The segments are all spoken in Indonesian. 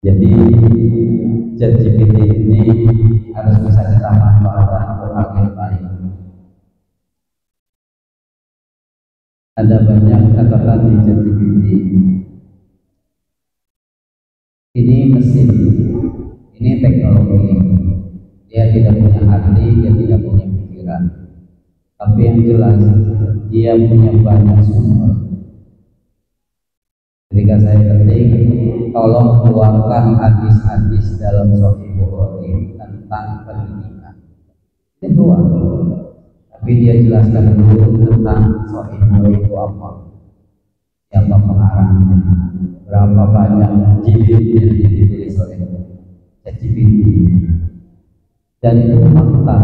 Jadi ChatGPT ini harus bisa kita manfaatkan untuk hal yang baik. Ada banyak catatan di ChatGPT. Ini mesin, ini teknologi. Dia tidak punya hati, dia tidak punya pikiran. Tapi yang jelas, dia punya banyak sumber. Ketika saya ketik, tolong keluarkan hadis-hadis dalam Sahih Bukhari tentang pendidikan. Itu keluar. Tapi dia jelaskan dulu tentang Sahih Bukhari itu apa, siapa pengarangnya, berapa banyak jilidnya yang ditulis oleh ChatGPT. Dan itu fakta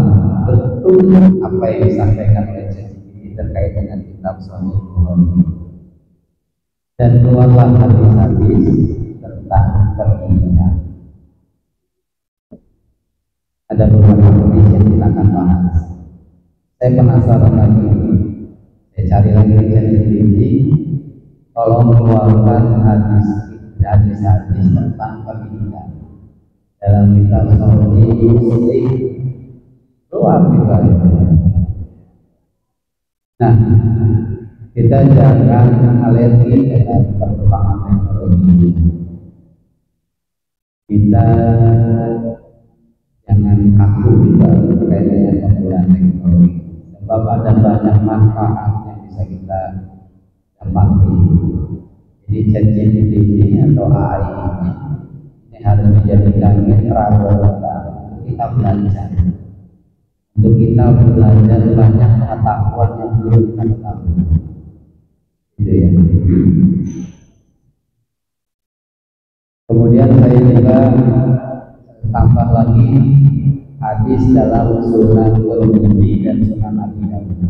betul apa yang disampaikan oleh ChatGPT terkait dengan kitab Sahih Bukhari. Dan keluarlah hadis-hadis tentang pendidikan. Ada beberapa hadis yang kita akan bahas. Saya penasaran lagi. Saya cari lagi di ChatGPT. Tolong keluarkan hadis-hadis tentang pendidikan dalam kitab Sahih Muslim. Keluar juga itu. Nah, kita jangan alergi dengan perkembangan teknologi. Di kita jangan kaku juga terkait dengan penggunaan teknologi, sebab ada banyak manfaat yang bisa kita dapati. Jadi ChatGPT ini atau AI ini harus dijadikan mitra kita belajar, untuk kita belajar banyak pengetahuan yang belum kita ketahui, gitu ya. Kemudian saya juga tambah lagi hadis dalam Sunan Tirmidzi dan Sunan Abi Dawud,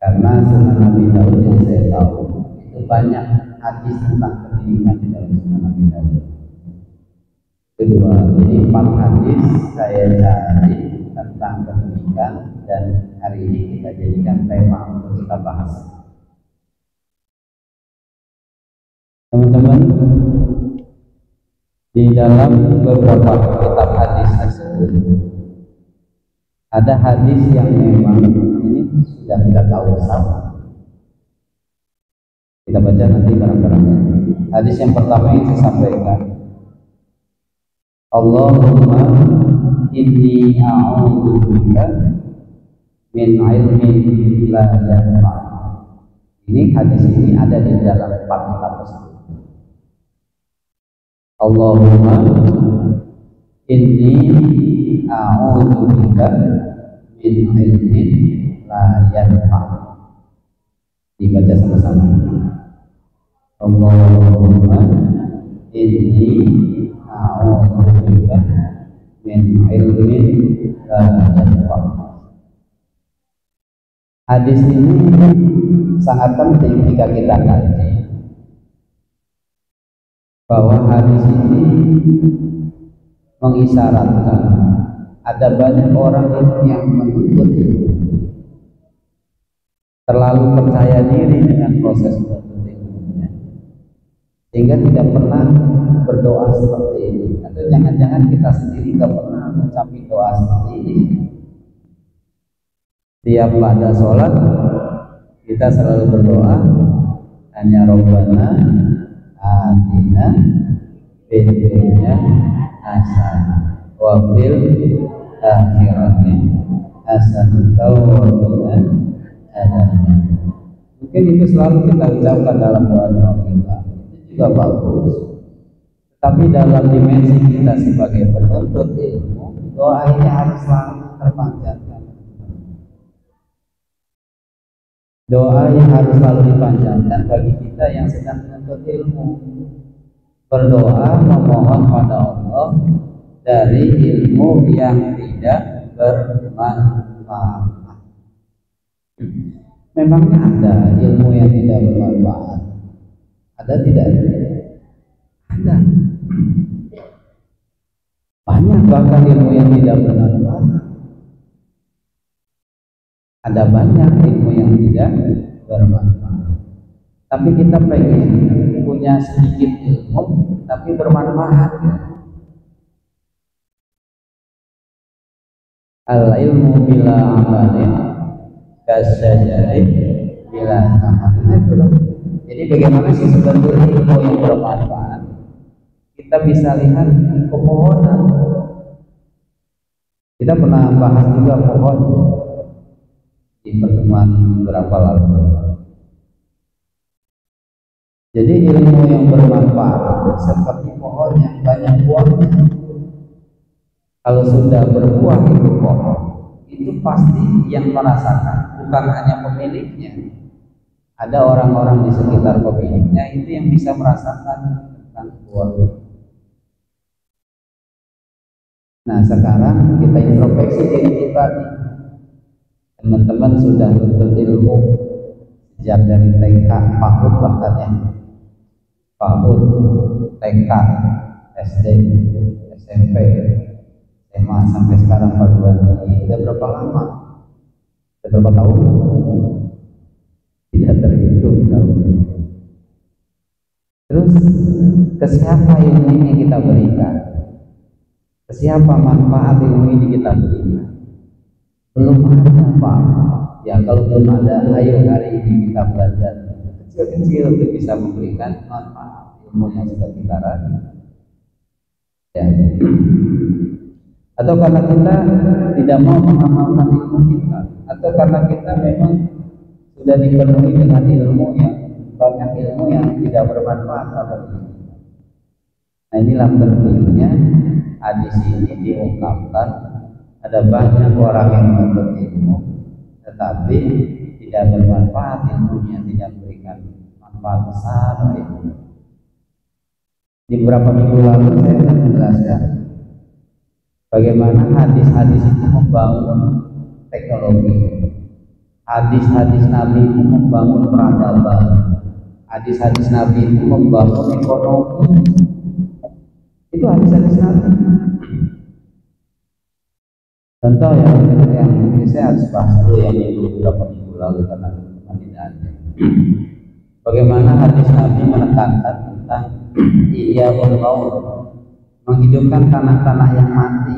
karena Sunan Abi Dawud yang saya tahu itu banyak hadis tentang pendidikan di dalam Sunan Abi Dawud. Kedua, ini 4 hadis saya cari tentang pendidikan dan hari ini kita jadikan tema untuk kita bahas. Teman-teman, di dalam beberapa kitab hadis tersebut ada hadis yang memang ini sudah kita tahu bersama. Kita baca nanti barang-barangnya. Hadis yang pertama yang saya sampaikan, Allahumma inni a'udzubika min ilmin la yanfa'. Ini hadis ini ada di dalam 4 kitab tersebut. Allahumma inni a'udzubika min ilmin la yanfa'. Dibaca sama-sama. Allahumma inni a'udzubika min ilmin la yanfa'. Hadis ini sangat penting jika kita kaji, bahwa hadis ini mengisyaratkan ada banyak orang yang menuntut ilmu, terlalu percaya diri dengan proses menuntut ilmunya, sehingga tidak pernah berdoa seperti ini. Atau jangan-jangan kita sendiri tidak pernah mengucapkan doa seperti ini. Tiap pada sholat kita selalu berdoa, hanya Rabbana atina fid dunya hasanah wa fil akhirati hasanah wa qina adzabannar. Mungkin itu selalu kita ucapkan dalam doa kita, itu juga bagus. Tapi dalam dimensi kita sebagai penuntut ilmu, doa ini harus selalu terpanjatkan. Doa yang harus selalu dipanjatkan bagi kita yang sedang menuntut ilmu, berdoa memohon pada Allah dari ilmu yang tidak bermanfaat. Memangnya ada ilmu yang tidak bermanfaat? Ada tidak? Ada. Banyak bahkan ilmu yang tidak bermanfaat. Ada banyak ilmu yang tidak bermanfaat. Tapi kita pengen punya sedikit ilmu tapi bermanfaat. Al ilmu bila amalin kasyajari bila amalin. Jadi bagaimana sih sebetulnya ilmu yang bermanfaat? Kita bisa lihat di pepohonan. Kita pernah bahas juga pohon di pertemuan berapa lalu. Jadi ilmu yang bermanfaat seperti pohon yang banyak buahnya. Kalau sudah berbuah itu pohon, itu pasti yang merasakan, bukan hanya pemiliknya. Ada orang-orang di sekitar pemiliknya itu yang bisa merasakan tentang buah. Nah sekarang kita introspeksi diri kita nih. Teman-teman sudah menuntut ilmu sejak dari TK, PAUD bahkan ya, PAUD, TK, SD, SMP, SMA sampai sekarang perguruan tinggi. Sudah berapa lama? Sudah berapa tahun? Tidak terhitung tahun. Terus ke siapa ilmu ini kita berikan? Ke siapa manfaat ilmu ini kita berikan? Belum ada Pak. Ya kalau belum ada, ayo hari ini kita belajar kecil-kecil untuk bisa memberikan manfaat ilmu yang sudah kita raih. Ya. Atau karena kita tidak mau mengamalkan ilmu kita, atau karena kita memang sudah dipenuhi dengan ilmu yang banyak, ilmu yang tidak bermanfaat pada kita. Nah, inilah pentingnya hadis ini diungkapkan. Ada banyak orang yang menuntut ilmu, tetapi tidak bermanfaat ilmunya, tidak memberikan manfaat besar ilmu. Di beberapa minggu lalu saya akan menjelaskan bagaimana hadis-hadis itu membangun teknologi. Hadis-hadis Nabi itu membangun peradaban. Hadis-hadis Nabi itu membangun ekonomi. Itu hadis-hadis Nabi. Contoh yang saya harus bahas dulu yang beberapa minggu lalu karena tidak ada. Bagaimana hadis Nabi menekankan tentang ihya'ul maut, menghidupkan tanah-tanah yang mati.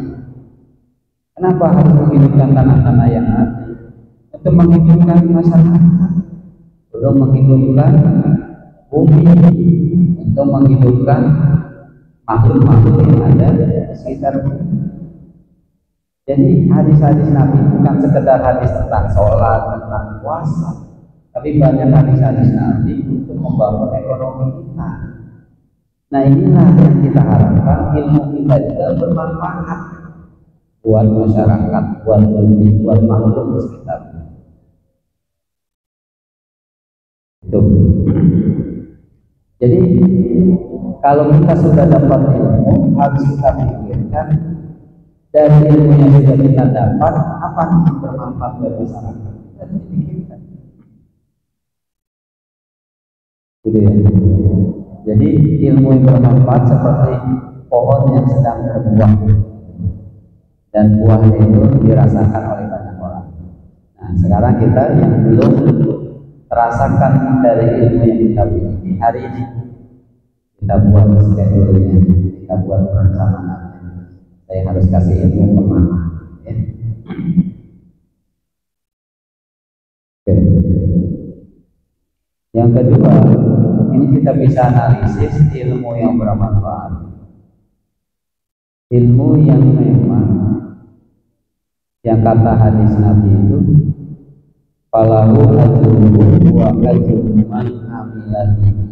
Kenapa harus menghidupkan tanah-tanah yang mati? Untuk menghidupkan masyarakat, untuk menghidupkan bumi, untuk menghidupkan makhluk-makhluk yang ada di sekitar bumi. Jadi hadis-hadis Nabi bukan sekedar hadis tentang sholat, tentang puasa, tapi banyak hadis-hadis Nabi untuk membangun ekonomi kita. Nah, inilah yang kita harapkan, ilmu kita juga bermanfaat buat masyarakat, buat bumi, buat makhluk di sekitar. Itu. Jadi kalau kita sudah dapat ilmu, harus kita pikirkan dari ilmu yang sudah kita dapat apa yang bermanfaat buat masyarakat. Dan dipikirkan. Gitu ya. Jadi ilmu yang bermanfaat seperti pohon yang sedang berbuah dan buahnya itu dirasakan oleh banyak orang. Nah, sekarang kita yang belum terasakan dari ilmu yang kita miliki hari ini, kita buat schedule-nya, kita buat perencanaan. Saya harus kasih ilmu kemana ya. Oke. Yang kedua, ini kita bisa analisis ilmu yang bermanfaat, ilmu yang memang yang kata hadis Nabi itu falahu ajruhu wa ajru man amila bihi.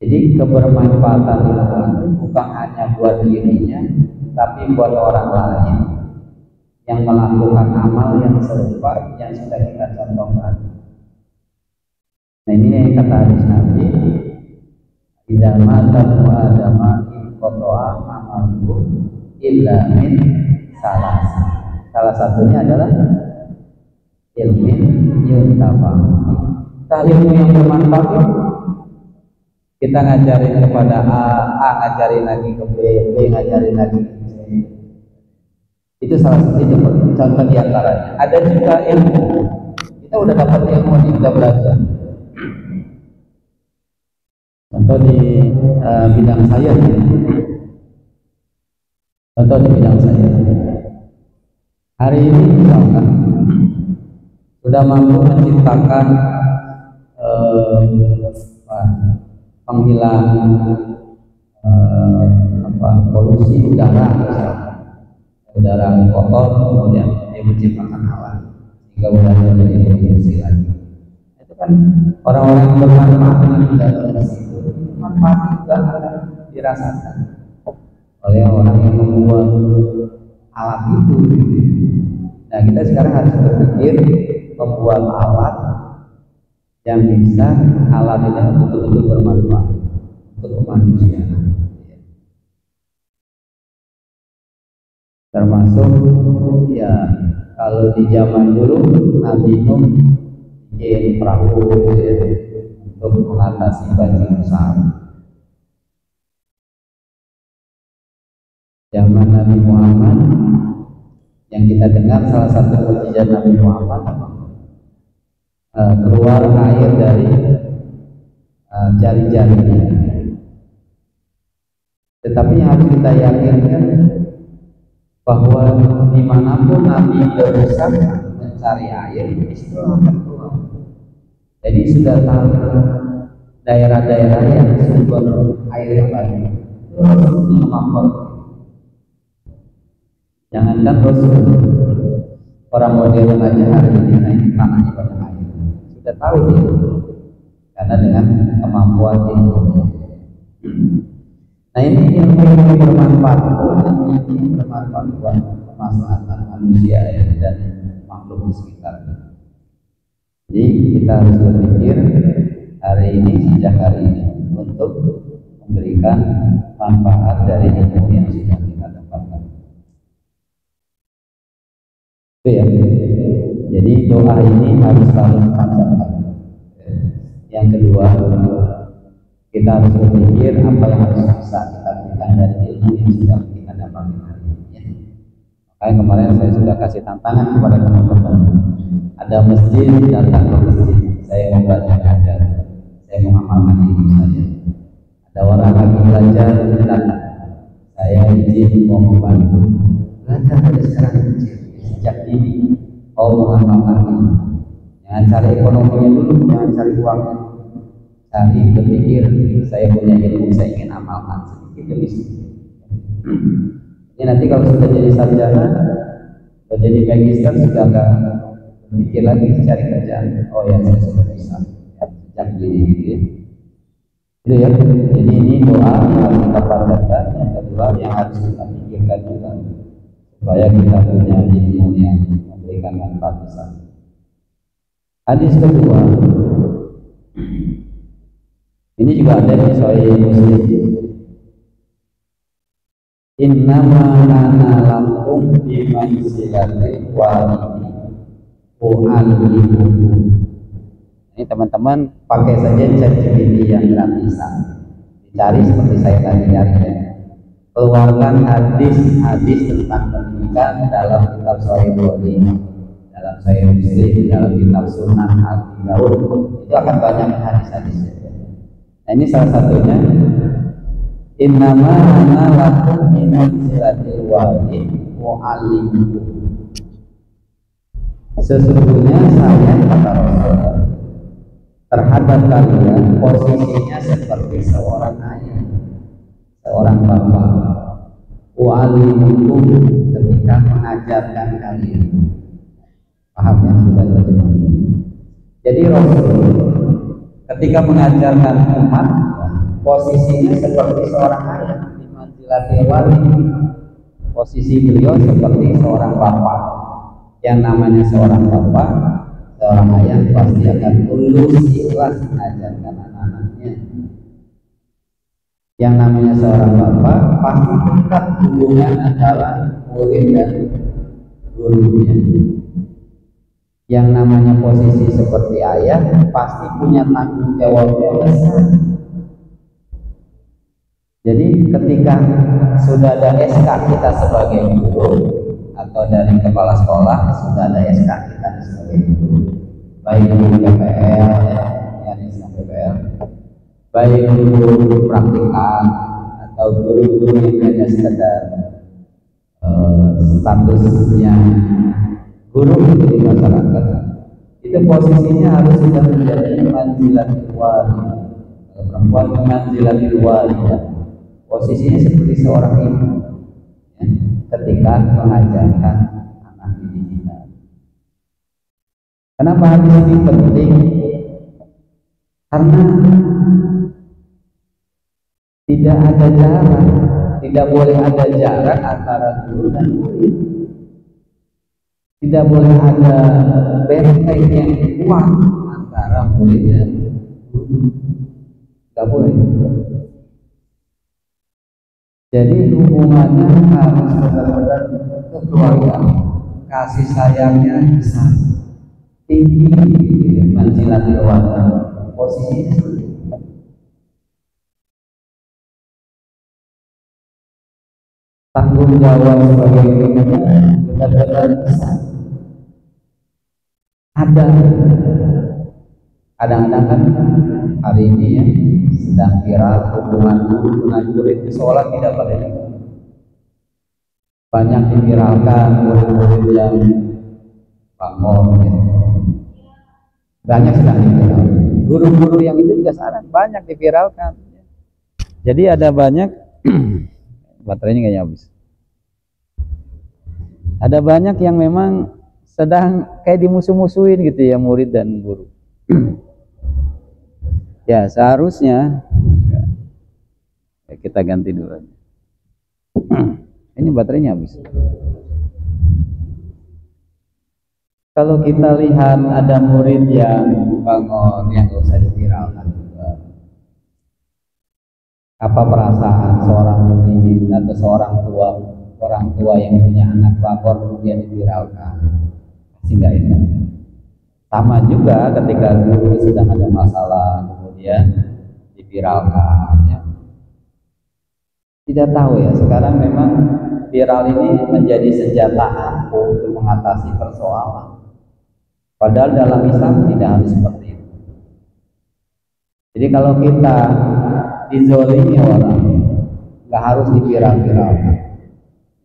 Jadi kebermanfaatan ilmu itu bukan hanya buat dirinya, tapi buat orang lain yang melakukan amal yang serupa yang sudah kita contohkan. Nah, ini yang kata hadis Nabi, idza mata adama qata'a amaluhu illa min salas. Salah satunya adalah ilmin yuntafa. Ilmu yang bermanfaat. Kita ngajarin kepada A ngajarin lagi ke B ngajarin lagi ke C. Itu salah satu contoh diantaranya. Ada juga ilmu. Kita udah dapat ilmu nih, kita belajar. Contoh di bidang saya. Contoh di bidang saya. Hari ini misalkan sudah mampu menciptakan penghilang polusi udara, udara kotor, kemudian dia menciptakan alat sehingga udara menjadi lebih bersih lagi. Itu kan orang-orang yang bermanfaat di dalam situ, manfaat juga akan dirasakan oleh orang yang membuat alat itu. Nah, kita sekarang harus berpikir membuat alat yang bisa alat ini betul-betul bermanfaat untuk manusia. Termasuk ya kalau di zaman dulu Nabi Nuh bikin perahu ya, untuk mengatasi banjir besar. Zaman Nabi Muhammad yang kita dengar salah satu mukjizat Nabi Muhammad keluar air dari jari-jarinya. Tetapi yang harus kita yakinkan bahwa dimanapun Nabi berusaha mencari air, itu akan keluar. Jadi sudah tahu daerah-daerah yang sumber air yang banyak itu Rasul punya kemampuan. Jangankan Rasul, orang modern aja hari ini naik tanahnya banyak air. Sudah tahu dia, karena dengan kemampuan itu. Nah ini ilmu yang bermanfaat, ini bermanfaat buat kemaslahatan manusia dan makhluk di sekitarnya. Jadi kita harus berpikir hari ini, sejak hari ini, untuk memberikan manfaat dari ilmu yang sudah kita dapatkan. Itu ya. Jadi doa ini harus selalu dipanjatkan. Yang kedua, kita harus berpikir apa yang harus bisa kita berikan dari ilmu yang sudah kita dapatkan hari ini. Makanya kemarin saya sudah kasih tantangan kepada teman-teman. Ada masjid, datang ke masjid. Saya mau belajar ajar, saya mau mengamalkan ilmu saya. Ada orang lagi belajar, datang. Saya izin mau membantu. Belajar dari sekarang kecil, sejak dini. Mau mengamalkan ilmu. Jangan cari ekonominya dulu, jangan cari uangnya. Cari berpikir, saya punya ilmu, saya ingin amalkan sedikit demi sedikit. Ini nanti kalau sudah jadi sarjana, sudah jadi magister, sudah enggak berpikir lagi cari kerjaan. Oh ya, saya sudah bisa sejak dini gitu ya. Itu ya. Jadi ini doa yang harus kita panjatkan. Yang kedua yang harus kita pikirkan juga supaya kita punya ilmu yang memberikan manfaat besar. Hadis kedua, ini juga ada di Sahih Muslim. Innama ana lakum bi manzilati walidi u'allimukum. Ini teman-teman pakai saja ChatGPT yang gratisan. Dicari seperti saya tadi cari ya. Keluarkan hadis-hadis tentang pendidikan dalam kitab Sahih Bukhari, dalam Sahih Muslim, dalam kitab Sunan Abi Daud. Itu akan banyak hadis-hadisnya. Nah ini salah satunya. Innama ana lakum min manzilatil walid mu'allimukum. Sesungguhnya saya, kata Rasulullah, terhadap kalian posisinya seperti seorang ayah, seorang bapak. Mu'allimukum, ketika mengajarkan kalian. Paham ya? Sudah terjemah. Jadi Rasul ketika mengajarkan umat, posisinya seperti seorang ayah di manzilatil wali. Posisi beliau seperti seorang bapak. Yang namanya seorang bapak, seorang ayah pasti akan tulus ikhlas mengajarkan anak-anaknya. Yang namanya seorang bapak pasti dekat hubungan antara murid dan gurunya. Yang namanya posisi seperti ayah pasti punya tanggung jawab yang besar. Jadi ketika sudah ada SK kita sebagai guru atau dari kepala sekolah, sudah ada SK kita sebagai guru, baik guru PPL ya PPL, baik guru praktikan atau guru-guru yang hanya sekedar statusnya guru di masyarakat, itu posisinya harus sudah menjadi manzilatul wali. Perempuan manzilatul wali, posisinya seperti seorang ibu ya, ketika mengajarkan anak didiknya. Kenapa hadis ini penting? Karena tidak ada jarak, tidak boleh ada jarak antara guru dan murid. Tidak boleh ada benteng yang kuat antara murid dan guru. Tidak boleh. Jadi hubungannya harus benar-benar kekeluargaan, kasih sayangnya besar, tinggi, manzilatil wali, posisinya seperti itu. Tanggung jawab sebagai gurunya benar-benar besar. Ada kadang-kadang kan hari ini ya sedang viral hubungan guru dengan murid di sekolah tidak pada banyak diviralkan murid-murid yang bangor ya. Banyak sedang diviralkan. Guru-guru yang itu juga salah, banyak diviralkan. Jadi ada banyak Baterainya kayaknya habis. Ada banyak yang memang sedang kayak dimusuh-musuhin gitu ya, murid dan guru. Ya seharusnya ya, kita ganti dulu. Ini baterainya habis. Kalau kita lihat ada murid yang bangun yang gak usah diviralkan juga. Apa perasaan seorang murid atau seorang orang tua yang punya anak bangun kemudian diviralkan? Pasti nggak enak. Sama juga ketika guru sedang ada masalah kemudian diviralkan ya. Tidak tahu ya, sekarang memang viral ini menjadi senjata ampuh untuk mengatasi persoalan. Padahal dalam Islam tidak harus seperti itu. Jadi kalau kita dizolimi orang, nggak harus diviral-viralkan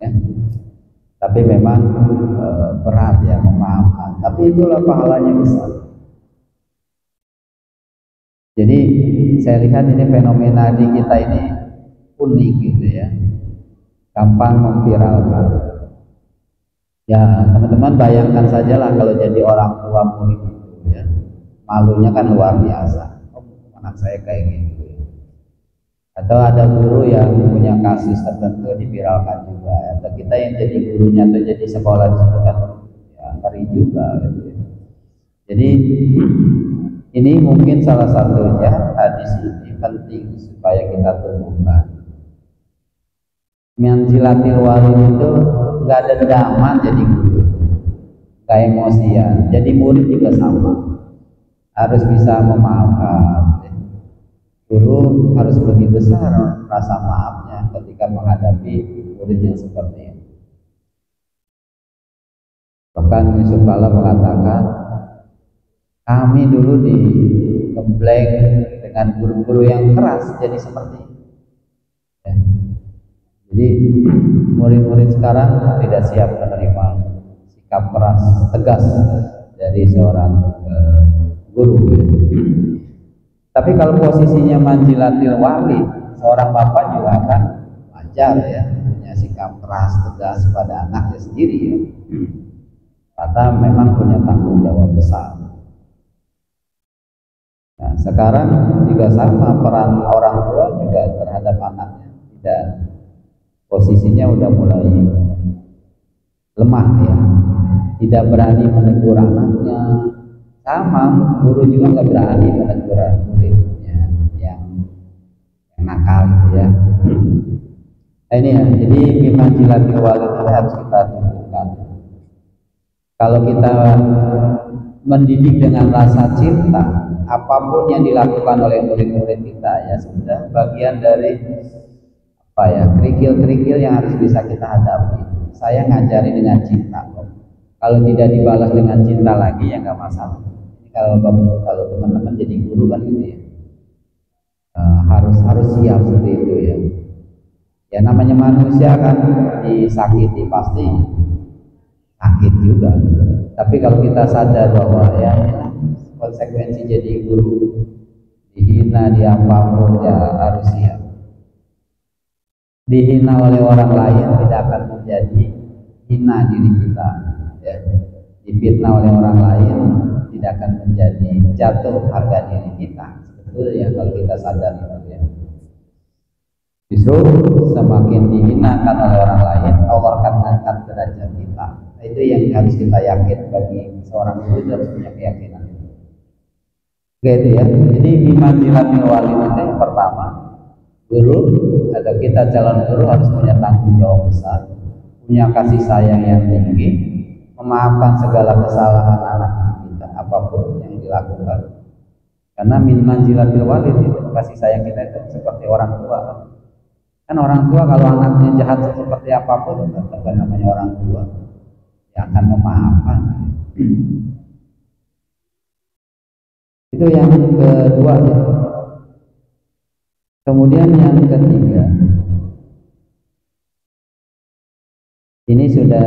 ya. Tapi memang berat ya memaafkan. Tapi itulah pahalanya besar. Jadi saya lihat ini fenomena di kita ini unik gitu ya, gampang memviralkan. Ya teman-teman bayangkan sajalah kalau jadi orang tua murid itu ya, malunya kan luar biasa. Oh, anak saya kayak gitu. Atau ada guru yang punya kasus tertentu diviralkan juga, atau kita yang jadi gurunya atau jadi sekolah di situ kan ya ngeri juga gitu ya. Jadi ini mungkin salah satunya hadis ini penting supaya kita tumbuhkan. Menjilatil walid itu nggak ada dendam jadi guru, nggak emosian. Jadi murid juga sama, harus bisa memaafkan. Guru harus lebih besar rasa maafnya ketika menghadapi murid yang seperti ini. Bahkan Yusuf Kala mengatakan, kami dulu digembleng dengan guru-guru yang keras jadi seperti ini. Ya. Jadi murid-murid sekarang tidak siap menerima sikap keras, tegas dari seorang guru. Ya. Tapi kalau posisinya manzilatil walid, seorang bapak juga akan wajar ya punya sikap keras, tegas pada anaknya sendiri ya. Karena memang punya tanggung jawab besar. Nah, sekarang juga sama, peran orang tua juga terhadap anaknya tidak, posisinya udah mulai lemah ya, tidak berani menegur anaknya. Sama, guru juga nggak berani menegur muridnya yang nakal gitu ya. Nah, ini ya, jadi bimanzilatil walid itu harus kita tumbuhkan. Kalau kita mendidik dengan rasa cinta, apapun yang dilakukan oleh murid-murid kita ya sudah bagian dari apa ya, kerikil-kerikil yang harus bisa kita hadapi. Saya ngajari dengan cinta kok. Kalau tidak dibalas dengan cinta lagi ya nggak masalah. Kalau teman-teman jadi guru kan gitu ya, harus siap seperti itu ya. Ya namanya manusia kan disakiti pasti sakit juga. Tapi kalau kita sadar bahwa ya konsekuensi jadi guru, dihina di apapun ya harus siap. Dihina oleh orang lain tidak akan menjadi hina diri kita ya. Difitnah oleh orang lain tidak akan menjadi jatuh harga diri kita. Sebetulnya kalau kita sadar itu ya. Justru semakin dihinakan oleh orang lain, Allah akan mengangkat derajat kita. Nah, itu yang harus kita yakin bagi seorang guru, harus punya keyakinan. Gitu ya. Jadi bimanzilatil walid itu yang pertama, guru atau kita calon guru harus punya tanggung jawab besar, punya kasih sayang yang tinggi, memaafkan segala kesalahan anak kita apapun yang dilakukan. Karena min manzilatil walid itu kasih sayang kita itu seperti orang tua. Kan orang tua kalau anaknya jahat seperti apapun, bukan namanya orang tua yang akan memaafkan. Itu yang kedua ya. Kemudian yang ketiga, ini sudah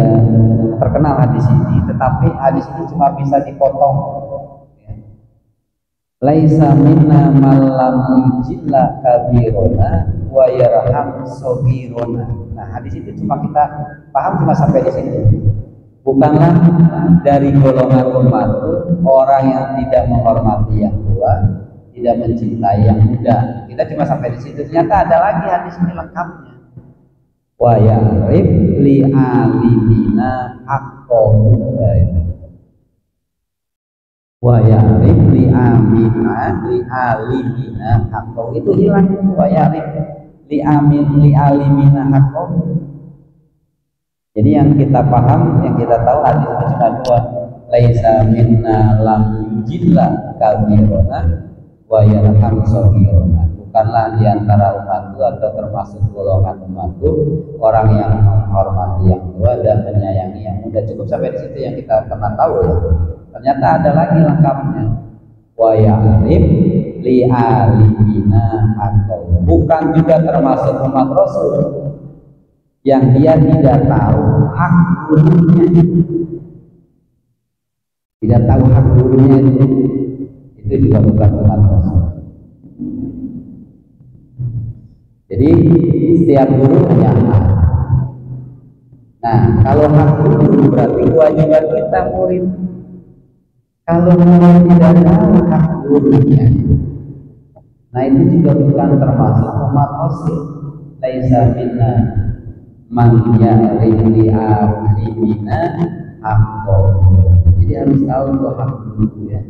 terkenal hadis ini, tetapi hadis ini cuma bisa dipotong ya. laisa minna man lam yujilla kabirona wa yarham saghirona. Nah, hadis itu cuma kita paham cuma sampai di sini. Bukanlah dari golongan umatku orang yang tidak menghormati yang tua, tidak mencintai yang muda. Kita cuma sampai di situ. Ternyata ada lagi hadis ini lengkapnya. Wa ya'rif li alimina haqqahu. Wa ya'rif li alimina haqqahu. Itu hilang. Wa ya'rif li alimina haqqahu. Jadi yang kita paham, yang kita tahu hadis itu cuma dua. Laisa minna lam yujilla kabirona wa yarham saghirona. Bukanlah di antara umatku atau termasuk golongan umatku orang yang menghormati yang tua dan menyayangi yang muda. Cukup sampai di situ yang kita pernah tahu ya. Ternyata ada lagi lengkapnya. Wa ya'rif li alimina haqqahu. Bukan juga termasuk umat Rasul yang dia tidak tahu hak gurunya, tidak tahu hak gurunya itu juga bukan umat Rasul. Jadi setiap guru punya hak. Nah, kalau hak guru berarti kewajiban kita murid. Kalau murid tidak tahu hak gurunya, nah itu juga bukan termasuk umat Rasul. Laisa minna man ya'rif li alimina haqqahu. Jadi harus tahu tuh hak guru ya.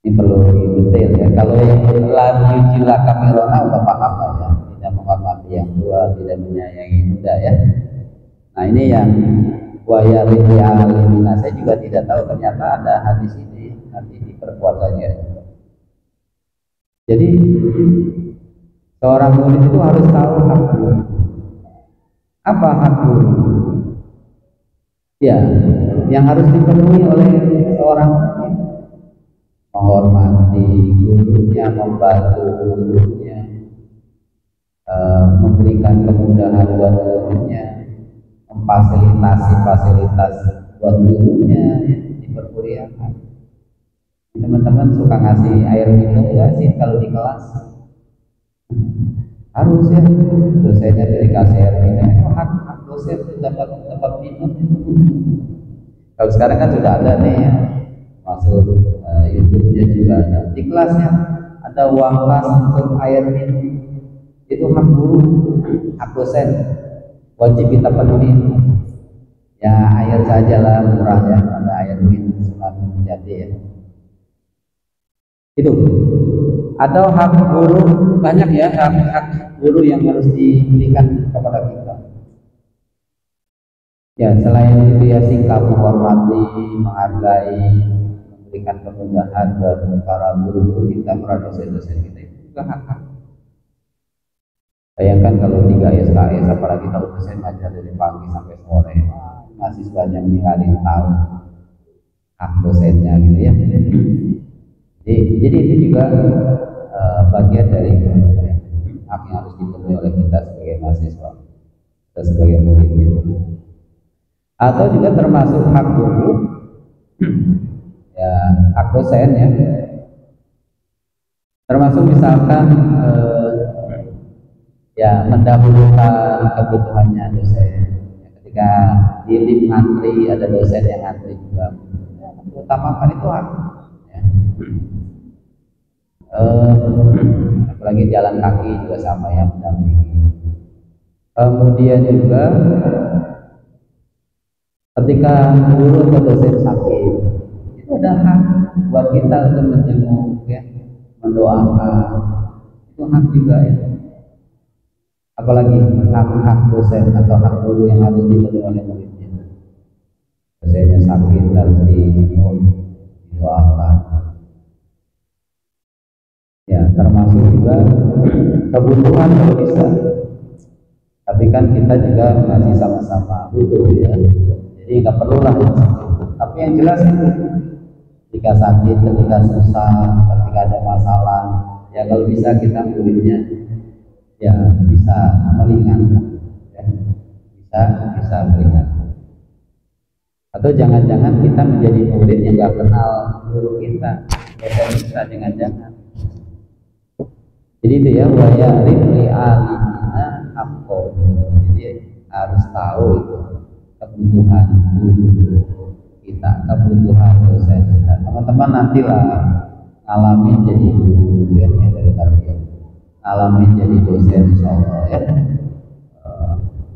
Ini perlu didetail ya. Kalau yang lam yujilla kabirona udah paham lah ya. Tidak menghormati yang tua, tidak menyayangi muda ya. Nah ini yang wa ya'rif li alimina. Saya juga tidak tahu ternyata ada hadis ini, nanti diperkuat saja. Jadi seorang murid itu harus tahu hak guru. Apa hak guru? Ya, yang harus dipenuhi oleh seorang murid, menghormati gurunya, membantu gurunya, memberikan kemudahan buat gurunya, memfasilitasi fasilitas buat gurunya di perkuliahan. Teman-teman suka ngasih air minum nggak sih kalau di kelas? Harus ya, dosennya dari kasih air minum itu hak dosen dapat minum. Kalau sekarang kan sudah ada nih ya, masuk YouTube-nya juga ada. Di kelasnya ada uang kelas untuk air minum, itu hak guru, hak dosen, wajib kita penuhi. Ya air saja lah murah ya, ada air minum Sunan Jati ya. Itu. Atau hak guru, banyak ya hak guru yang harus diberikan kepada kita. Ya selain itu ya sikap menghormati, menghargai, memberikan kemudahan buat para guru-guru kita, para dosen-dosen kita, itu juga hak-hak. Bayangkan kalau 3 SKS, apalagi kalau dosen ngajar dari pagi sampai sore, mahasiswanya meninggalin tahun hak dosennya gitu ya. Jadi itu juga bagian dari hak yang harus dipenuhi oleh kita sebagai mahasiswa, kita sebagai murid gitu. Atau juga termasuk hak guru, ya hak dosen ya. Termasuk misalkan ya mendahulukan kebutuhannya dosen. Ketika di lift antri ada dosen yang antri juga, ya, utamakan itu hak. Ya. Apalagi jalan kaki juga sama ya, mendampingi. Kemudian juga ketika guru atau dosen sakit, itu ada hak buat kita untuk menjenguk ya, mendoakan, itu hak juga ya. Apalagi hak dosen atau hak guru yang harus dipenuhi oleh muridnya. Dosennya sakit harus dijenguk, didoakan. Ya, termasuk juga kebutuhan kalau bisa. Tapi kan kita juga masih sama-sama butuh ya. Jadi nggak perlulah yang sakit. Tapi yang jelas itu ketika sakit, ketika susah, ketika ada masalah, ya kalau bisa kita muridnya ya bisa meringankan, ya. bisa meringankan. Atau jangan-jangan kita menjadi murid yang nggak kenal guru kita. dosen kita jangan-jangan. Jadi itu ya, waya rifli alimina akko. Jadi harus tahu itu kebutuhan guru kita, kebutuhan dosen kita. Teman-teman nantilah ngalamin jadi guru ya, dari tarbiyah, ngalamin jadi dosen insyaallah ya.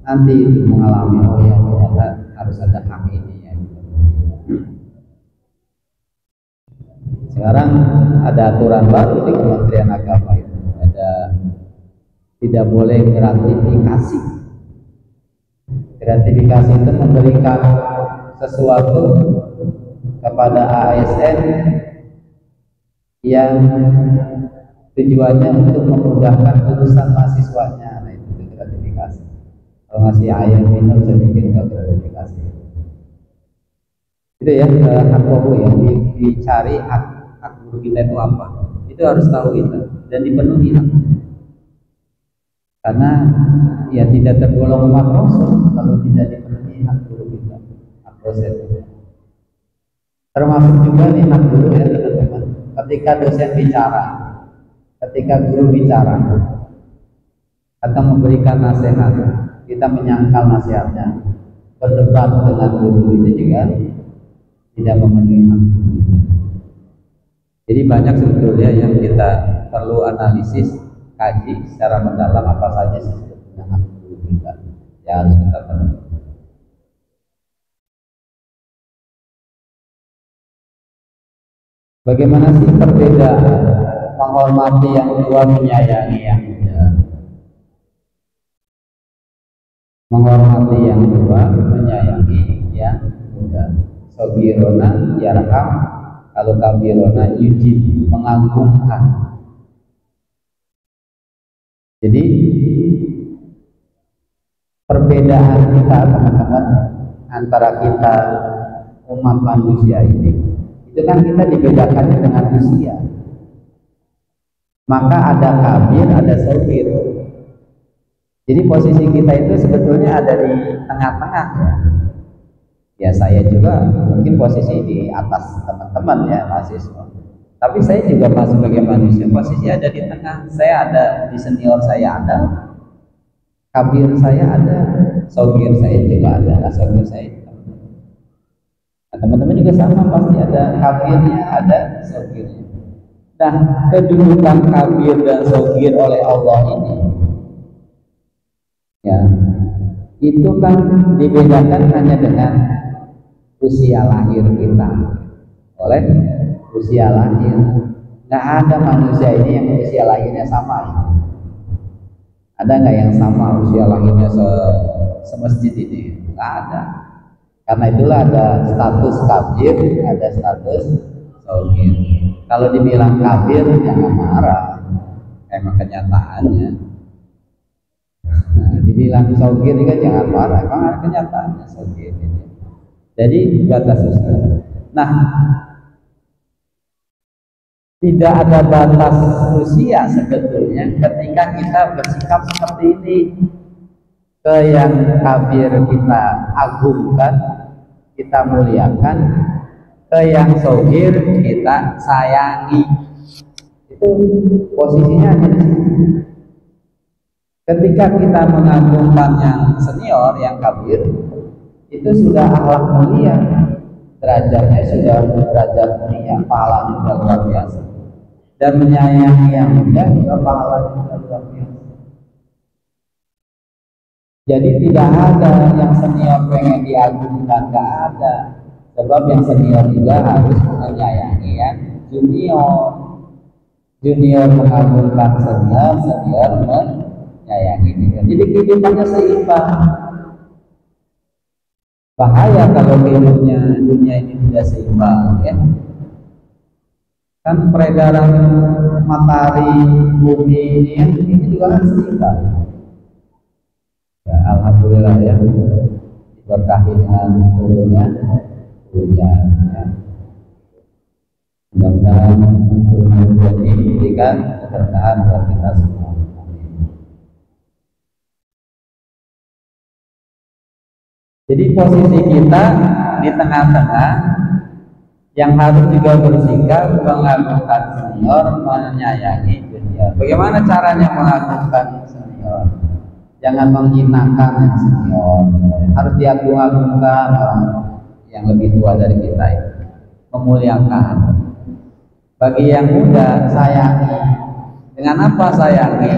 Nanti itu mengalami, oh ya ternyata harus ada hak ini ya. Sekarang ada aturan baru di Kementerian Agama itu, ada tidak boleh gratifikasi. Gratifikasi itu memberikan sesuatu kepada ASN yang tujuannya untuk memudahkan urusan mahasiswanya. Nah itu gratifikasi. Kalau ngasih air minum saya bikin gratifikasi. Itu ya hak pokok yang dicari, hak guru kita itu apa? Itu harus tahu kita dan dipenuhi hak. Karena ya tidak tergolong umat Rasul kalau tidak dipenuhi hak guru kita, hak dosen. Termasuk juga nih hak guru ya teman-teman. Ketika dosen bicara, ketika guru bicara atau memberikan nasihat, kita menyangkal nasihatnya, berdebat dengan guru itu juga tidak memenuhi hak. Jadi banyak sebetulnya yang kita perlu analisis, kaji secara mendalam apa saja sih sebetulnya hak guru kita yang harus kita penuhi. Bagaimana sih perbedaan menghormati yang tua, menyayangi yang muda? Menghormati yang tua, menyayangi yang muda. Sobirona yarham, kalau kabirona yujib, mengagungkan. Jadi perbedaan kita teman-teman antara kita umat manusia ini, itu kan kita dibedakannya dengan usia. Maka ada kabir, ada sobir. Jadi posisi kita itu sebetulnya ada di tengah-tengah ya. Ya saya juga mungkin posisi di atas teman-teman ya mahasiswa. Tapi saya juga masih sebagai manusia, posisi ada di tengah. Saya ada di senior, saya ada kabir, saya ada sobir, saya juga ada sobir saya. Nah, teman-teman juga sama, pasti ada kabirnya, ada sobirnya. Nah, kedudukan kabir dan sobir oleh Allah ini ya, itu kan dibedakan hanya dengan usia lahir kita. Oleh usia lahir, nggak ada manusia ini yang usia lahirnya sama ya. Ada nggak yang sama usia lahirnya semasjid ini? Nggak ada. Karena itulah ada status kabir, ada status sogir. Kalau dibilang kabir jangan marah, emang kenyataannya. Nah, dibilang sogir juga jangan marah, emang ada kenyataannya sogir ini. Jadi batas usia. Nah, tidak ada batas usia sebetulnya ketika kita bersikap seperti ini. Ke yang kabir kita agungkan, kita muliakan, ke yang sogir kita sayangi. Itu posisinya ada di sini. Ketika kita mengagungkan yang senior, yang kabir, itu sudah akhlak mulia, derajatnya sudah derajat mulia, pahalanya sudah luar biasa. Dan menyayangi yang muda juga pahalanya sudah luar biasa. Jadi tidak ada yang senior pengen diagungkan, nggak ada. Sebab yang senior juga harus menyayangi yang junior. Junior mengagungkan senior, senior menyayangi junior. Jadi kehidupannya seimbang. Bahaya kalau hidupnya dunia ini tidak seimbang ya. Kan peredaran matahari bumi ini ya, ini juga harus seimbang. Ya, alhamdulillah ya, diberkahi dengan turunnya hujan ya. Mudah-mudahan turunnya hujan ini memberikan keberkahan buat kita semua. Amin. Jadi posisi kita di tengah-tengah Yang harus juga bersikap mengagungkan senior, menyayangi junior. Bagaimana caranya mengagungkan senior? Jangan menghinakan yang senior. Harus diagung-agungkan orang yang lebih tua dari kita itu. Memuliakan. Bagi yang muda, sayangi. Dengan apa sayangi?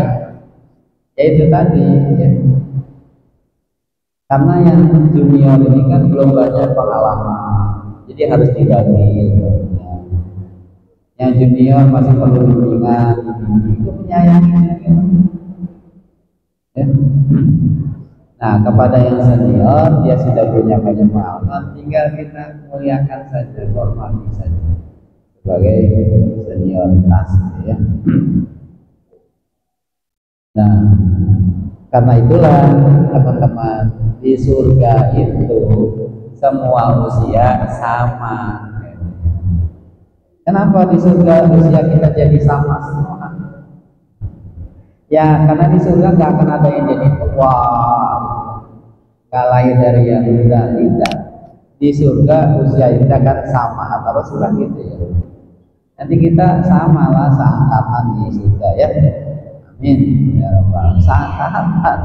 Yaitu tadi, ya. Karena yang junior ini kan belum banyak pengalaman, jadi harus dibagi. Yang junior masih perlu bimbingan, itu menyayangi. Ya. Nah, kepada yang senior, dia sudah punya banyak pengalaman, tinggal kita muliakan saja, hormati saja sebagai senioritas, ya. Nah, karena itulah teman-teman, di surga itu semua usia sama. Kenapa di surga usia kita jadi sama semua? Ya, karena di surga nggak akan ada yang jadi tua, nggak lahir dari yang muda, tidak. Di surga usia kita kan sama, atau sudah gitu ya. Nanti kita samalah seangkatan di surga, ya. Amin ya rabbal alamin.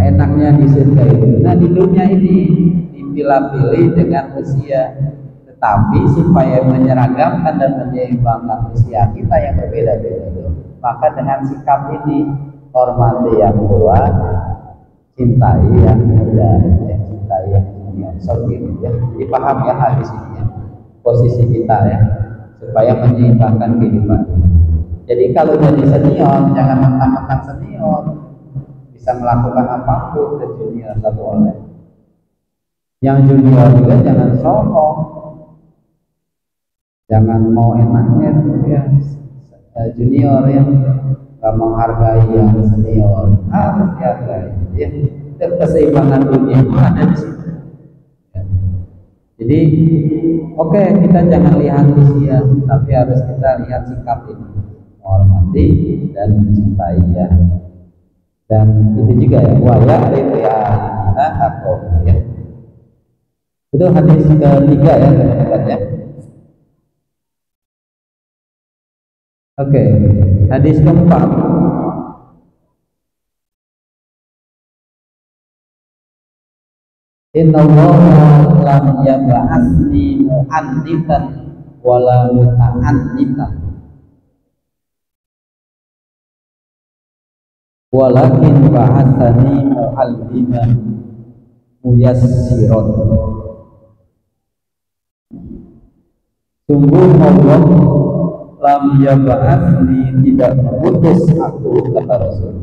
Enaknya di surga itu. Nah, di dunia ini dipilah-pilih dengan usia, tetapi supaya menyeragamkan dan menyeimbangkan usia kita yang berbeda-beda itu, maka dengan sikap ini, hormati yang tua, cintai yang muda, ya, cintai yang junior. Seperti itu, ya. Dipaham ya hadis ini, ya. Posisi kita, ya, supaya menyeimbangkan kehidupan. Jadi kalau jadi senior, jangan mentang-mentang senior bisa melakukan apapun ke junior, tak boleh. Yang junior juga jangan sombong, jangan mau enaknya, ya. Junior yang gak menghargai yang senior, harus dihargai, ya. Keseimbangan dunia itu ada di situ. Jadi, oke, kita jangan lihat usia, tapi harus kita lihat sikap ini, menghormati dan mencintai, ya. Dan itu juga, ya, waya ya atau, ya. Itu hadis ketiga, ya, teman-teman, ya. Oke, hadis keempat. Innallaha lam yab'atsni mu'annitan wala muta'annitan, walakin ba'atsani mu'alliman muyassiron. Sungguh Allah lam yab'atsni, tidak mengutus aku, kata Rasul,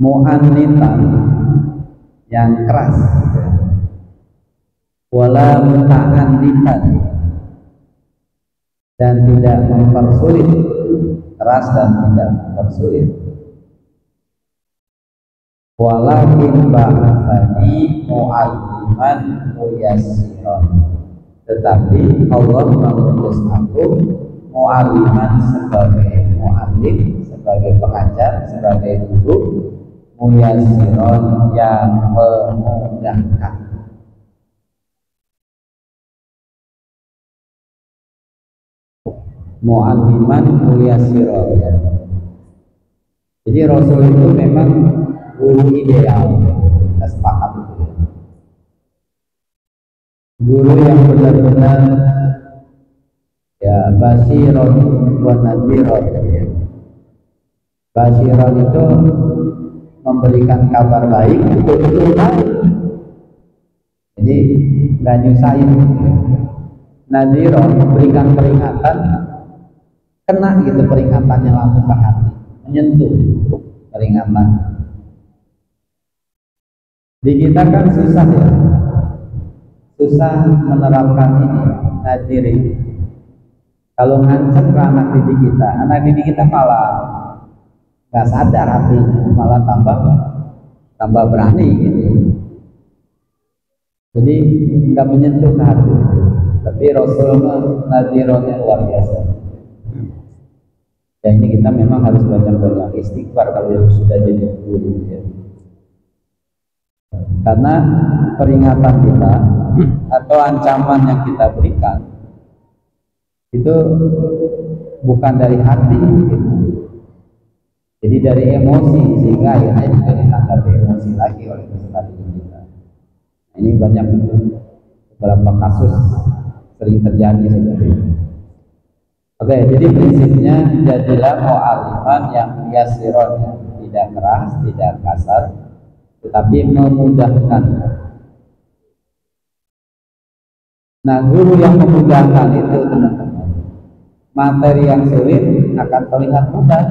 mu'annitan, yang keras, wala muta'annitan, dan tidak mempersulit, keras dan tidak mempersulit. Walakin ba'atsani mu'alliman muyassiran, tetapi Allah mengutus aku mu'alliman, sebagai mu'allim, sebagai pengajar, sebagai guru, muyassiran, yang memudahkan. Mu'alliman muyassiran, ya. Jadi Rasul itu memang guru ideal, kita sepakat itu, ya. Guru yang benar-benar, ya, basiron wa nadhiron, ya. Basiron itu memberikan kabar baik, betul-betul baik, jadi nggak nyusahin. Nadhiron, memberikan peringatan, kena gitu peringatannya langsung ke hati, menyentuh peringatan. Di kita kan susah, ya, susah menerapkan ini, nadhir ini. Kalau ngancam ke anak didik kita malah nggak sadar hatinya, malah tambah berani gitu. Jadi nggak menyentuh ke hati. Tapi Rasulullah nadhironnya luar biasa. Ya, ini kita memang harus banyak-banyak istighfar kalau sudah jadi guru, ya. Karena peringatan kita atau ancaman yang kita berikan itu bukan dari hati, gitu. Jadi dari emosi, sehingga akhirnya juga ditanggapi emosi lagi oleh peserta didik kita. Nah, ini banyak beberapa kasus sering terjadi seperti itu. Oke, jadi prinsipnya jadilah mu'alifan yang yasiron, tidak keras, tidak kasar, tetapi memudahkan. Nah, guru yang memudahkan itu, teman-teman, materi yang sulit akan terlihat mudah,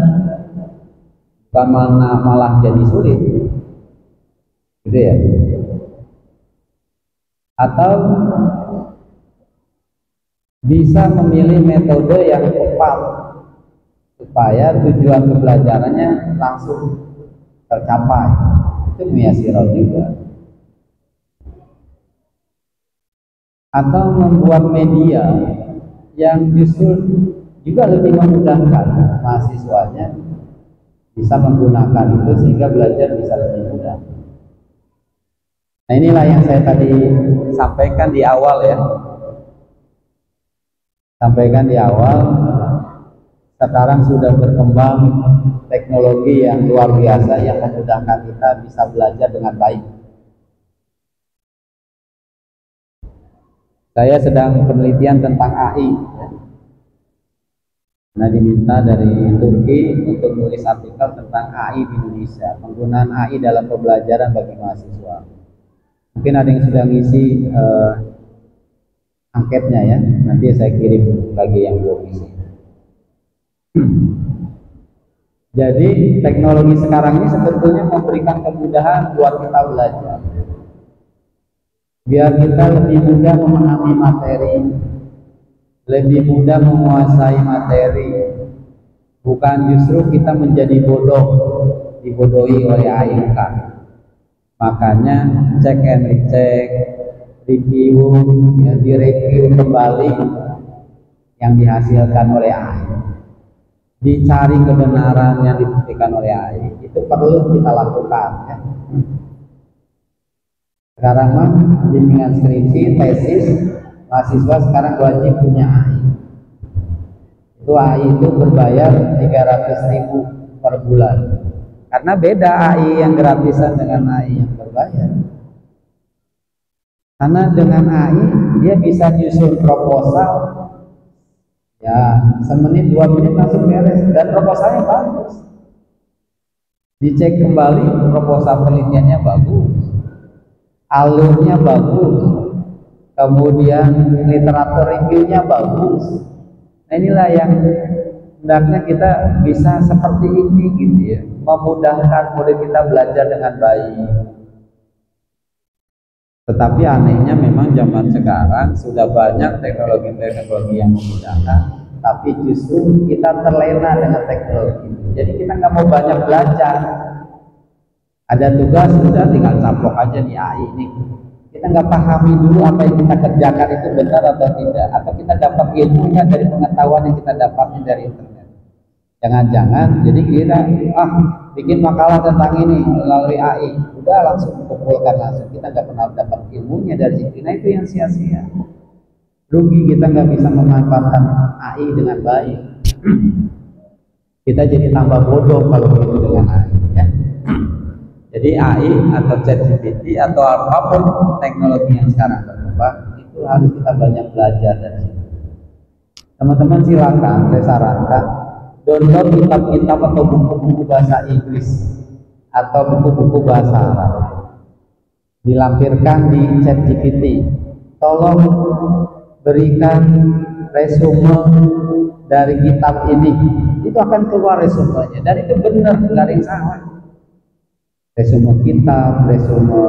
bukan malah jadi sulit, gitu ya. Atau bisa memilih metode yang tepat supaya tujuan pembelajarannya langsung tercapai. Itu muyasirah juga. Atau membuat media yang justru juga lebih memudahkan mahasiswanya bisa menggunakan itu sehingga belajar bisa lebih mudah. Nah, inilah yang saya tadi sampaikan di awal ya. Sampaikan di awal, sekarang sudah berkembang teknologi yang luar biasa yang memudahkan kita bisa belajar dengan baik. Saya sedang penelitian tentang AI. Nah, diminta dari Turki untuk menulis artikel tentang AI di Indonesia, penggunaan AI dalam pembelajaran bagi mahasiswa. Mungkin ada yang sudah ngisi angketnya ya, nanti saya kirim bagi yang belum isi. Jadi teknologi sekarang ini sebetulnya memberikan kemudahan buat kita belajar, biar kita lebih mudah memahami materi, lebih mudah menguasai materi, bukan justru kita menjadi bodoh, dibodohi oleh AI kan. Makanya cek and recheck, review, ya, direview kembali yang dihasilkan oleh AI, dicari kebenaran yang dibuktikan oleh AI, itu perlu kita lakukan ya. Sekarang mah bimbingan skripsi, tesis, mahasiswa sekarang wajib punya AI. Itu AI itu berbayar 300.000 per bulan. Karena beda AI yang gratisan dengan AI yang berbayar. Karena dengan AI dia bisa nyusun proposal, ya semenit 2 menit langsung beres, dan proposalnya bagus. Dicek kembali, proposal penelitiannya bagus, alurnya bagus, kemudian literatur reviewnya bagus. Nah, inilah yang hendaknya kita bisa seperti ini gitu ya, memudahkan murid kita belajar dengan baik. Tetapi anehnya memang zaman sekarang sudah banyak teknologi-teknologi yang memudahkan, tapi justru kita terlena dengan teknologi. Jadi kita nggak mau banyak belajar. Ada tugas sudah tinggal caplok aja di AI ini. Kita nggak pahami dulu apa yang kita kerjakan itu benar atau tidak, atau kita dapat ilmunya dari pengetahuan yang kita dapatkan dari internet. Jangan-jangan jadi kita bikin makalah tentang ini melalui AI, udah langsung kumpulkan langsung, kita nggak pernah dapat ilmunya dari situ. Nah, itu yang sia-sia, rugi, kita nggak bisa memanfaatkan AI dengan baik. Kita jadi tambah bodoh kalau begitu dengan AI ya. Jadi AI atau ChatGPT atau apapun teknologi yang sekarang berkembang itu harus kita banyak belajar dari situ. Teman-teman silakan, saya sarankan download kitab-kitab atau buku-buku bahasa Inggris atau buku-buku bahasa Arab, dilampirkan di ChatGPT. Tolong berikan resume dari kitab ini, itu akan keluar resumenya, dan itu benar, nggak ada yang salah. Resume kitab, resume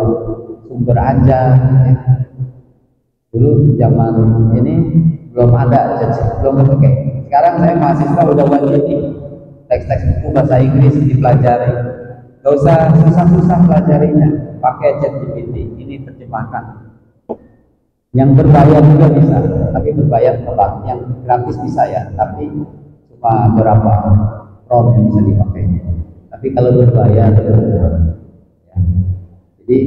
sumber ajar ya. Dulu zaman ini belum ada, belum oke. Sekarang saya mahasiswa udah wajib nih teks-teks buku bahasa Inggris dipelajari. Gak usah susah-susah pelajarinya, pakai ChatGPT, ini terjemahkan. Yang berbayar juga bisa, tapi berbayar tepat. Yang gratis bisa ya, tapi cuma berapa prompt yang bisa dipakainya. Tapi kalau berbayar ya. Jadi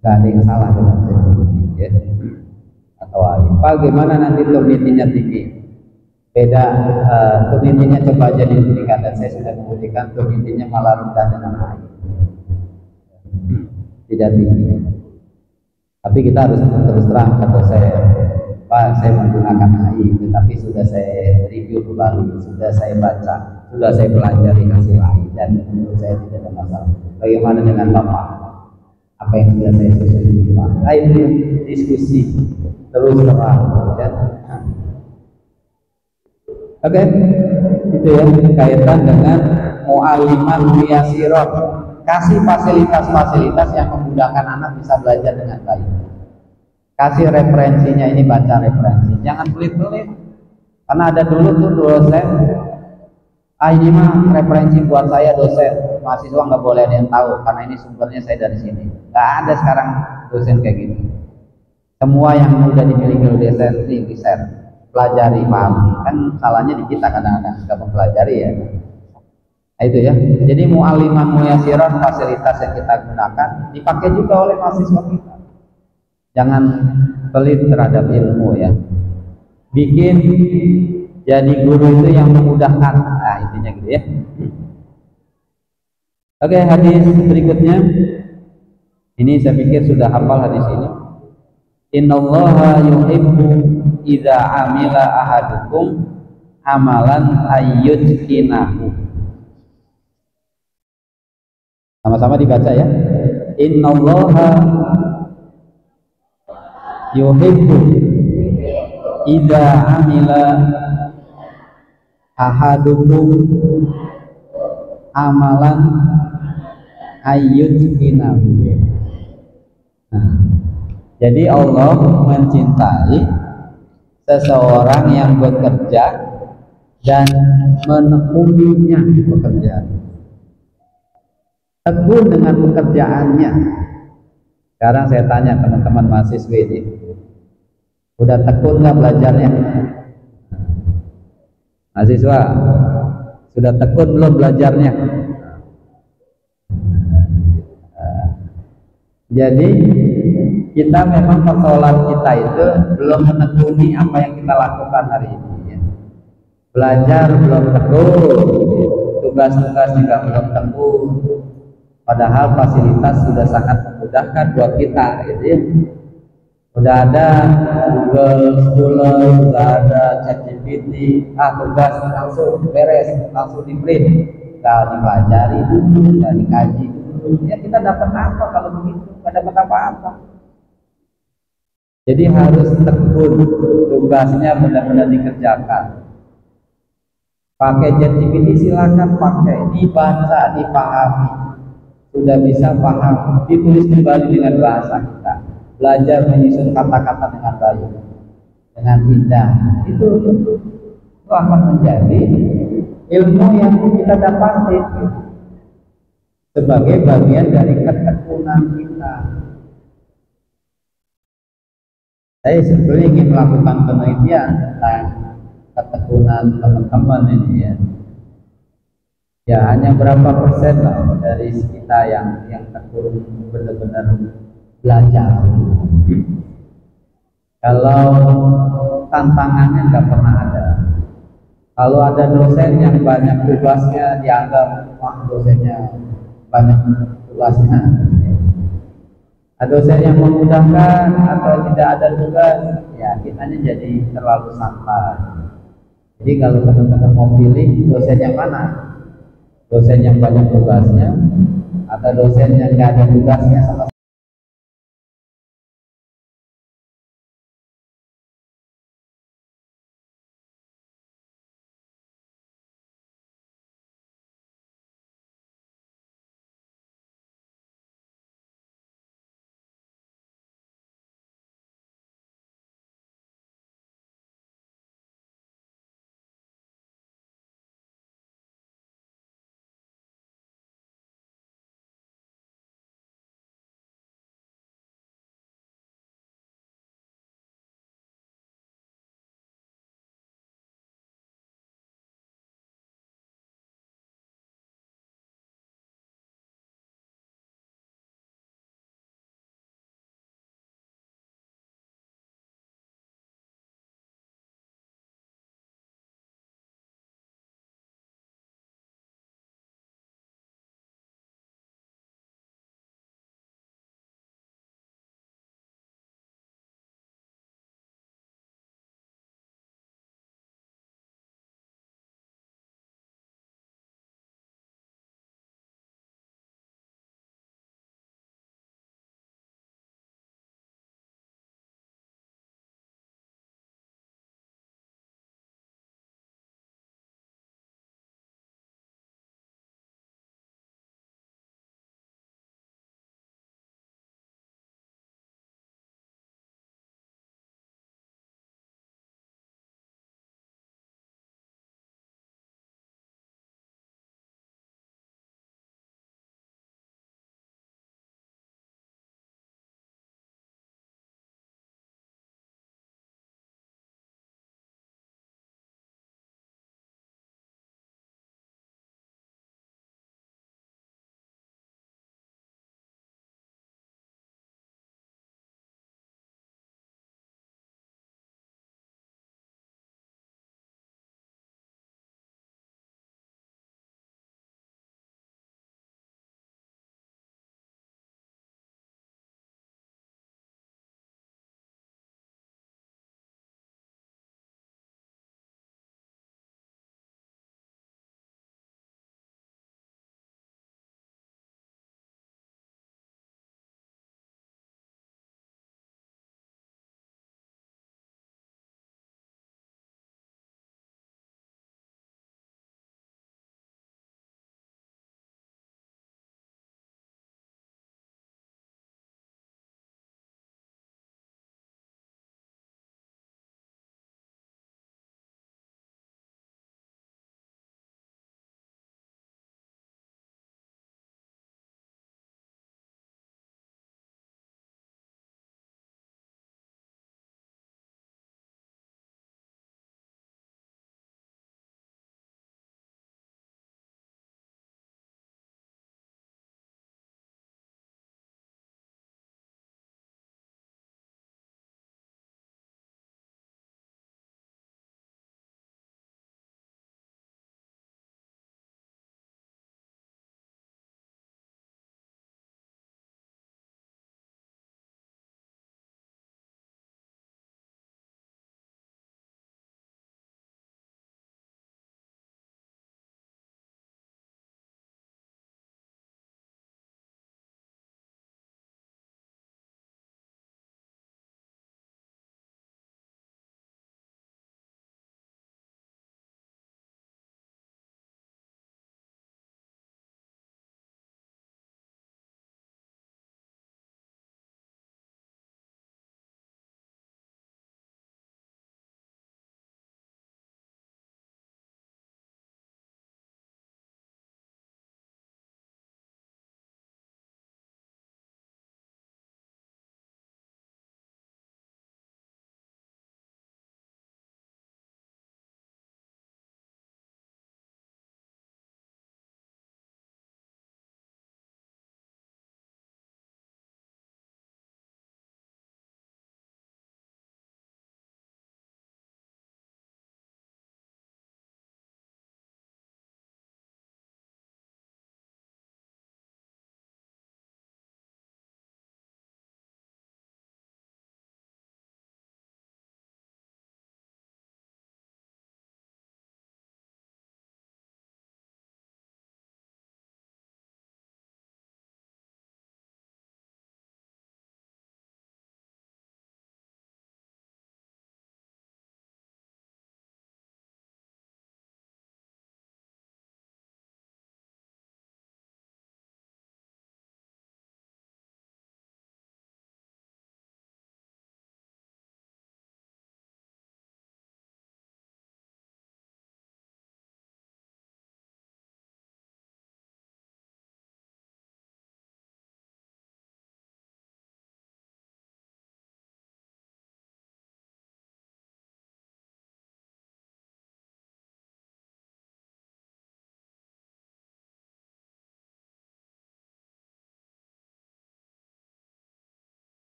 nggak ada yang salah dengan ChatGPT ya. Atau AI. Pak, gimana nanti Turnitin-nya tinggi? Beda, Turnitin-nya coba aja dibuktikan, dan saya sudah membuktikan Turnitin-nya malah rendah dengan AI. Tidak tinggi. Tapi kita harus terus terang, kata saya, Pak, saya menggunakan AI, tetapi sudah saya review kembali, sudah saya baca, sudah saya pelajari hasil AI, dan menurut saya tidak ada masalah. Bagaimana dengan Bapak? Apa yang sudah saya susun Pak? Itu diskusi terus terang, ya. Oke, itu ya kaitan dengan mu'aliman muyasirah, kasih fasilitas-fasilitas yang memudahkan anak bisa belajar dengan baik. Kasih referensinya, ini baca referensi, jangan pelit-pelit. Karena ada dulu tuh dosen, ini mah referensi buat saya dosen, mahasiswa nggak boleh ada yang tahu karena ini sumbernya saya dari sini. Nggak ada sekarang dosen kayak gitu. Semua yang mudah dimiliki oleh dosen ini share, pelajari, pahami. Kan salahnya di kita kadang-kadang nggak mempelajari ya. Nah, itu ya. Jadi mu'aliman muyasirah, fasilitas yang kita gunakan dipakai juga oleh mahasiswa kita. Jangan pelit terhadap ilmu ya. Bikin jadi guru itu yang memudahkan. Nah, intinya gitu ya. Oke, hadis berikutnya. Ini saya pikir sudah hafal hadis ini. Innallaha yuhibbu idza amila ahadukum amalan ayyutqinahu. Sama-sama dibaca ya. Innallaha yuhibbu idza amila ahadukum amalan ayyutqinahu. Nah, jadi Allah mencintai seseorang yang bekerja dan menekuninya pekerjaan. Tekun dengan pekerjaannya. Sekarang saya tanya teman-teman mahasiswa ini, udah tekun nggak belajarnya? Mahasiswa, sudah tekun belum belajarnya? Jadi kita memang persoalan kita itu belum menekuni apa yang kita lakukan hari ini ya. Belajar belum tekun, tugas-tugas juga belum tekun, padahal fasilitas sudah sangat memudahkan buat kita gitu ya. Udah ada Google Scholar, udah ada ChatGPT, tugas langsung beres, langsung di print, nggak dipelajari dulu, nggak dikaji dulu ya. Kita dapat apa kalau begitu? Nggak dapat apa-apa. Jadi harus tekun, tugasnya benar-benar dikerjakan. Pakai ChatGPT silakan pakai, dibaca, dipahami, sudah bisa paham, ditulis kembali dengan bahasa kita, belajar menyusun kata-kata dengan baik, dengan indah. Itu akan menjadi ilmu yang kita dapati sebagai bagian dari ketekunan kita. Saya sebetulnya ingin melakukan penelitian tentang ketekunan teman-teman ini ya. Ya hanya berapa persen lah dari kita yang tekun benar-benar belajar. Kalau tantangannya nggak pernah ada. Kalau ada dosen yang banyak tugasnya dianggap wah dosennya banyak tugasnya. Ada dosen yang memudahkan atau tidak ada tugas, ya kitanya jadi terlalu santai. Jadi kalau teman-teman mau pilih dosen yang mana? Dosen yang banyak tugasnya atau dosen yang nggak ada tugasnya sama